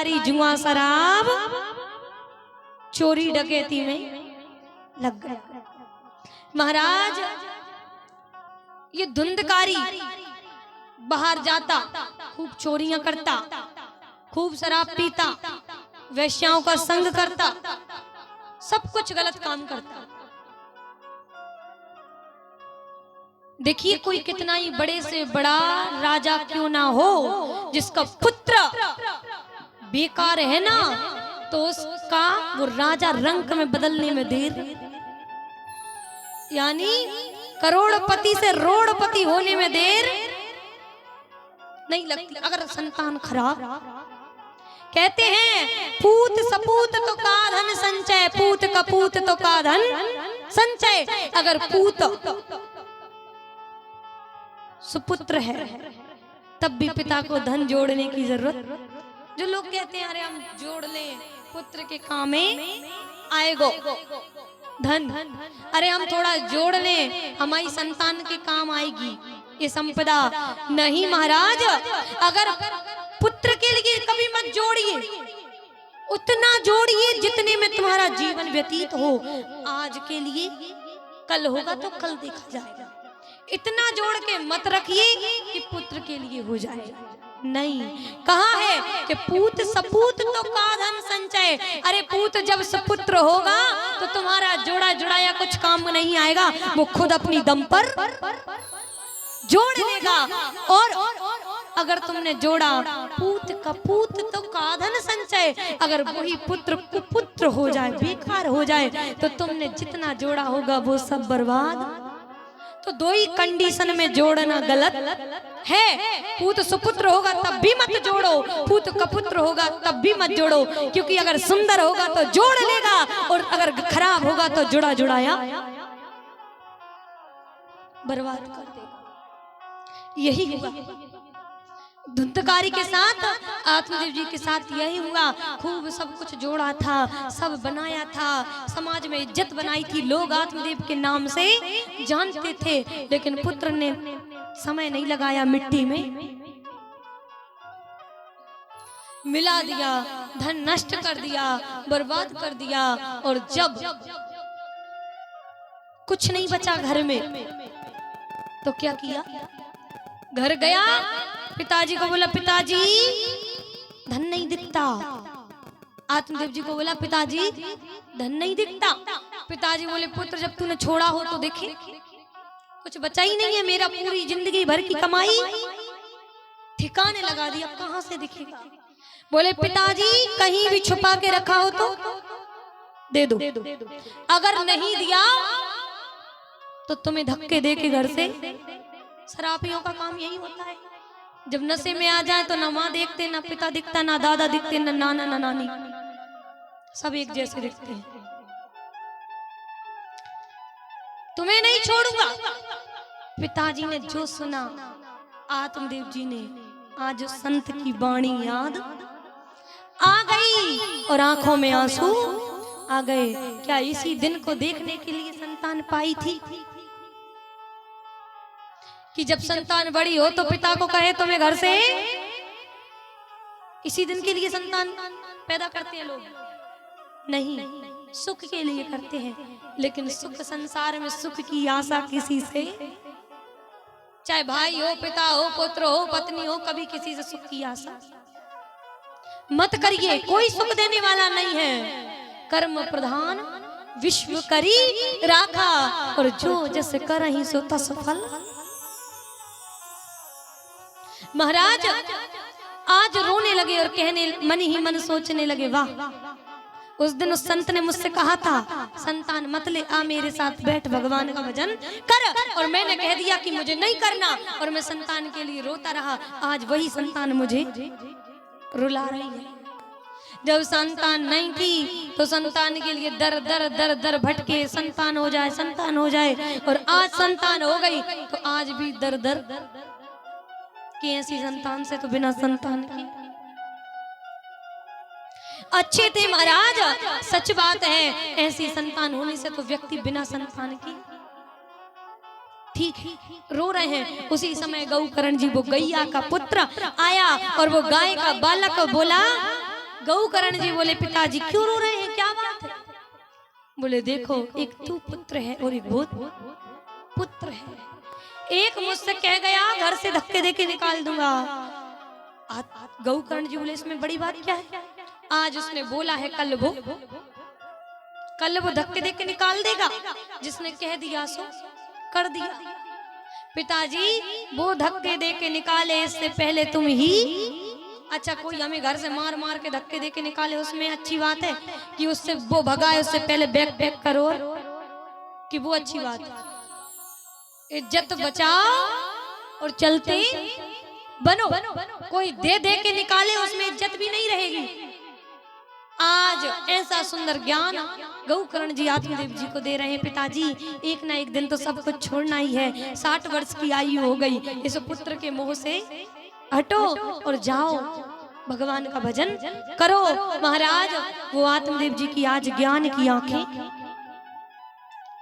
धुंधकारी जुआ शराब चोरी डकैती में लग गया। महाराज ये धुंधकारी बाहर जाता, खूब चोरियां करता, खूब शराब पीता, वेश्याओं का संग करता, सब कुछ गलत काम करता। देखिए कोई कितना ही बड़े से बड़ा राजा क्यों ना हो, जिसका पुत्र बेकार है ना, तो उसका वो राजा रंक में बदलने में देर, यानी करोड़पति से रोड़पति होने में देर नहीं लगती। अगर संतान खराब, कहते हैं पूत सपूत तो का धन संचय, पूत कपूत तो का धन संचय। अगर पूत सुपुत्र है तब भी पिता को धन जोड़ने की जरूरत। जो लोग कहते हैं अरे हम जोड़ लें पुत्र के काम में आएगो धन, अरे हम थोड़ा जोड़ लें हमारी संतान के काम आएगी ये संपदा। नहीं महाराज, अगर पुत्र के लिए कभी मत जोड़िए, उतना जोड़िए जितने में तुम्हारा जीवन व्यतीत हो। आज के लिए कल होगा तो कल देखा जाएगा। इतना जोड़ के मत रखिए कि पुत्र के लिए हो जाए। नहीं, कहा है कि पूत सपूत तो का धन संचय। अरे पूत जब सपुत्र होगा तो तुम्हारा जोड़ा जुड़ाया कुछ काम नहीं आएगा, वो खुद अपनी दम पर जोड़ लेगा। और अगर तुमने जोड़ा पूत कपूत तो का धन संचय, अगर वही पुत्र कुपुत्र हो जाए, बेकार हो जाए, तो तुमने जितना जोड़ा होगा वो सब बर्बाद। तो दो ही कंडीशन में जोड़ना गलत है। पूत सुपुत्र होगा तब भी मत जोड़ो, पूत कपुत्र होगा तब भी मत जोड़ो, क्योंकि अगर सुंदर होगा तो जोड़ लेगा और अगर खराब होगा तो जुड़ा जुड़ाया बर्बाद कर देगा। यही हुआ धुंधकारी के साथ, आत्मदेव जी के साथ यही हुआ। खूब सब कुछ जोड़ा था, सब बनाया था, समाज में इज्जत बनाई थी, लोग आत्मदेव के नाम से जानते थे। लेकिन पुत्र ने समय नहीं लगाया, मिट्टी में मिला दिया, धन नष्ट कर दिया, बर्बाद कर दिया। और जब कुछ नहीं बचा घर में तो क्या किया, घर गया, पिताजी को बोला पिताजी धन नहीं दिखता। आत्मदेव जी को बोला पिताजी धन नहीं दिखता। पिताजी बोले पुत्र जब तूने छोड़ा हो तो देखे कुछ बचा ही नहीं है, मेरा पूरी जिंदगी भर की कमाई ठिकाने लगा दी, अब कहां से दिखेगा। बोले पिताजी कहीं भी छुपा के रखा हो तो दे दो, अगर नहीं दिया तो तुम्हें धक्के दे के घर से। शराबियों का काम यही होता है, जब नशे में आ जाए तो ना माँ देखते, ना पिता दिखता, ना दादा दिखते, ना नाना ना नानी, सब एक जैसे दिखते हैं। तुम्हें नहीं छोड़ूंगा। पिताजी ने जो सुना, आत्मदेव जी ने आज संत की वाणी याद आ गई और आंखों में आंसू आ गए। क्या इसी दिन को देखने के लिए संतान पाई थी कि जब संतान बड़ी हो तो पिता को कहे तुम्हें घर से। इसी दिन के लिए संतान पैदा करते हैं लोग, नहीं सुख के लिए करते हैं। लेकिन सुख संसार में सुख की आशा किसी से, चाहे भाई हो, पिता हो, पुत्र हो, पत्नी हो, कभी किसी से सुख की आशा मत करिए। कोई सुख देने वाला नहीं है। कर्म प्रधान विश्व करी राखा, और जो जस करहि सो तस फल। महाराज आज रोने लगे और कहने मन ही मन सोचने लगे, वाह उस दिन उस संत ने मुझसे कहा था संतान मत ले, आ मेरे साथ बैठ भगवान का भजन कर, और मैंने कह दिया कि मुझे नहीं करना और मैं संतान के लिए रोता रहा। आज वही संतान मुझे रुला रही है। जब संतान नहीं थी तो संतान के लिए दर दर दर दर भटके, संतान हो जाए, संतान हो जाए, और आज संतान हो गई तो आज भी दर दर कि ऐसी संतान से तो बिना संतान की अच्छे थे महाराज। सच बात है, ऐसी संतान होने से तो व्यक्ति बिना संतान की ठीक रो रहे हैं। उसी समय गौकर्ण जी, वो गैया का पुत्र आया और वो गाय का बालक बोला, गौकर्ण जी बोले पिताजी क्यों रो रहे हैं, क्या बात है? बोले देखो, एक तू पुत्र है और एक बहुत पुत्र है। एक मुझसे कह गया घर से धक्के देके निकाल दूंगा। गौकर्ण जी बोले इसमें बड़ी बात क्या है? आज उसने बोला है कल वो धक्के देके निकाल देगा। जिसने कह दिया सो कर दिया। पिताजी वो धक्के देके निकाले इससे पहले तुम ही। अच्छा, कोई हमें घर से मार मार के धक्के देके निकाले उसमें अच्छी बात है कि उससे वो भगाए, उससे पहले बैक करो कि वो अच्छी बात है? इज्जत बचाओ और चलते बनो। कोई दे दे के निकाले उसमें इज्जत भी नहीं रहेगी। आज ऐसा सुंदर ज्ञान गौकर्ण जी आत्मदेव जी को दे रहे हैं। पिताजी एक ना एक दिन तो सब कुछ छोड़ना ही है। 60 वर्ष की आयु हो गई, इस पुत्र के मोह से हटो और जाओ भगवान का भजन करो। महाराज वो आत्मदेव जी की आज ज्ञान की आंखें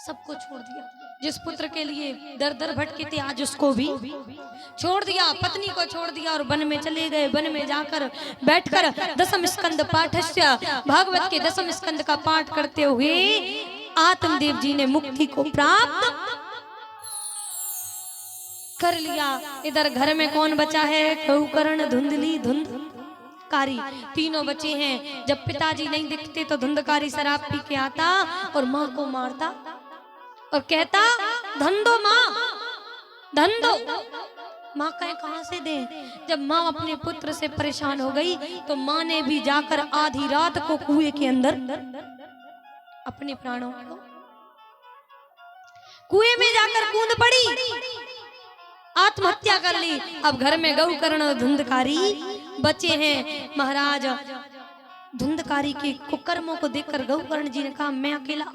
सबको छोड़ दिया। जिस पुत्र के लिए दर दर भटके थे आज उसको भी छोड़ दिया, पत्नी को छोड़ दिया और वन में चले गए। वन में जाकर बैठकर दशम स्कंद पाठस्य भागवत के दशम स्कंद का पाठ करते हुए आत्मदेव जी ने मुक्ति को प्राप्त कर लिया। इधर घर में कौन बचा है? गौकर्ण, धुंधली, धुंधकारी तीनों बचे हैं। जब पिताजी नहीं दिखते तो धुंधकारी शराब पी के आता और माँ को मारता और कहता धन दो माँ, धन दो। माँ कहे कहां से दे? जब माँ अपने पुत्र से परेशान हो गई तो माँ ने भी जाकर आधी रात को कुएं के अंदर अपने प्राणों को कुएं में जाकर कूद पड़ी, आत्महत्या कर ली। अब घर में गौकर्ण और धुंधकारी बचे हैं। महाराज धुंधकारी के कुकर्मों को देखकर गौकर्ण जी ने कहा मैं अकेला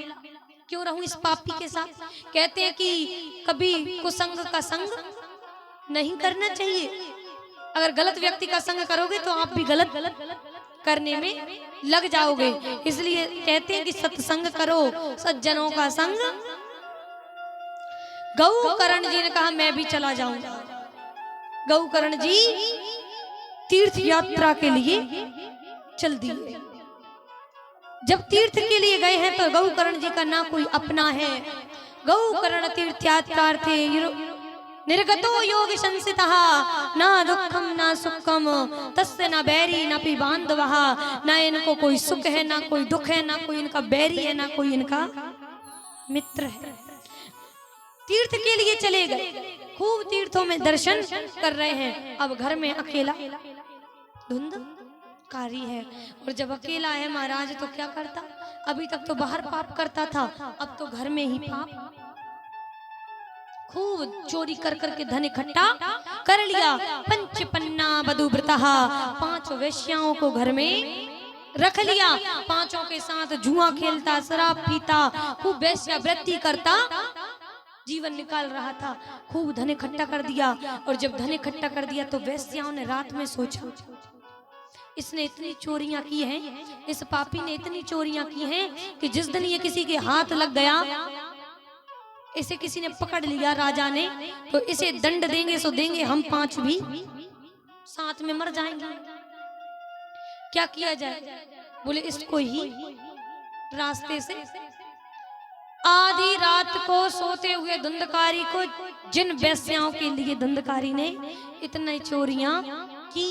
क्यों रहूं इस पापी के साथ? कहते हैं कि कभी कुसंग का संग नहीं करना चाहिए। अगर गलत व्यक्ति का संग करोगे तो आप भी गलत करने में लग जाओगे। इसलिए कहते हैं कि सत्संग करो, सज्जनों का संग। गौकर्ण जी ने कहा मैं भी चला जाऊंगा। गौकर्ण जी तीर्थ यात्रा के लिए चल दिए। जब तीर्थ के लिए गए हैं तो गौकर्ण जी का ना कोई अपना है। गौकर्ण तीर्थयात्रार्थे निर्गतो योग संसितः ना दुखम ना सुखम तस्य न बैरी न पि बांधवः। ना इनको कोई सुख है ना कोई दुख है, ना कोई इनका बैरी है ना कोई इनका मित्र है। तीर्थ के लिए चले गए, खूब तीर्थों में दर्शन कर रहे हैं। अब घर में अकेला धुंधकारी है और जब अकेला है महाराज तो क्या करता? अभी तक तो बाहर पाप करता था, अब तो घर में ही पाप। खूब चोरी कर करके धन इकट्ठा कर लिया। पंचपन्ना बधुव्रतः, 5 वेश्याओं को घर में रख लिया। 5 के साथ जुआ खेलता, शराब पीता, खूब वेश्यावृत्ति करता जीवन निकाल रहा था। खूब धन इकट्ठा कर दिया और जब धन इकट्ठा कर दिया तो वेश्याओं ने रात में सोचा इसने इतनी चोरियां की हैं, इस पापी ने इतनी चोरियां की हैं कि जिस दिन ये किसी के हाथ लग गया, इसे किसी ने पकड़ लिया राजा ने, तो इसे दंड देंगे सो देंगे, हम 5 भी साथ में मर जाएंगे। क्या किया जाए? बोले इसको ही रास्ते से आधी रात को सोते हुए धुंधकारी को, जिन वेश्याओं के लिए धुंधकारी ने इतनी चोरियां की,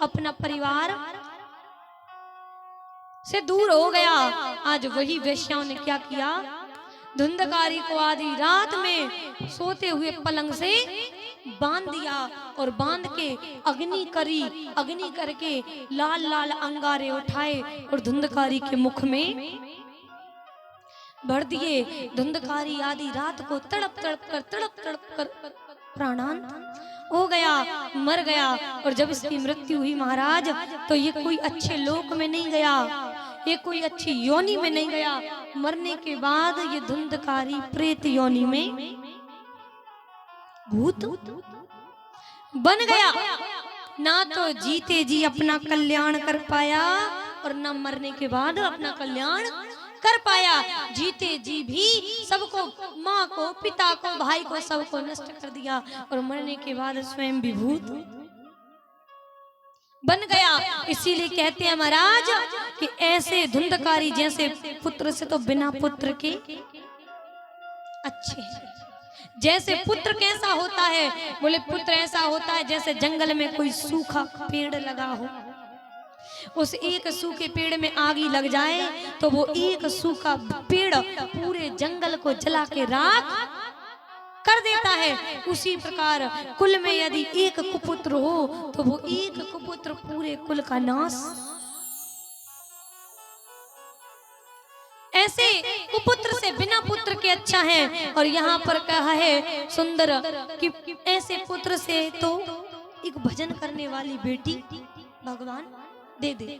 अपना परिवार से दूर हो गया। आज वही वेश्याओं ने क्या किया? धुंधकारी को आधी रात में सोते हुए पलंग से बांध दिया और बांध के अग्नि करी। अग्नि करके लाल लाल अंगारे उठाए और धुंधकारी के मुख में भर दिए। धुंधकारी आधी रात को तड़प तड़प कर प्राणांत हो गया, मर गया। और जब इसकी मृत्यु हुई महाराज तो ये कोई अच्छे लोक में नहीं गया, ये कोई अच्छी योनि में नहीं गया। मरने के बाद ये धुंधकारी प्रेत योनि में भूत बन गया। ना तो जीते जी अपना कल्याण कर पाया और ना मरने के बाद अपना कल्याण कर पाया। जीते जी भी सबको, माँ को, पिता को, भाई को, सबको नष्ट कर दिया और मरने के बाद स्वयं विभूत बन गया। इसीलिए कहते हैं महाराज कि ऐसे धुंधकारी जैसे पुत्र से तो बिना पुत्र के अच्छे हैं। जैसे पुत्र कैसा होता है, बोले पुत्र ऐसा होता है जैसे जंगल में कोई सूखा पेड़ लगा हो, उस एक सूखे पेड़ में आग लग जाए तो वो एक सूखा पेड़ पूरे जंगल को जला के राख कर देता है। उसी प्रकार कुल में यदि एक कुपुत्र हो तो वो एक कुपुत्र पूरे कुल का नाश। ऐसे कुपुत्र से बिना पुत्र के अच्छा है। और यहाँ पर कहा है सुंदर कि ऐसे पुत्र से तो एक भजन करने वाली बेटी भगवान दे दे।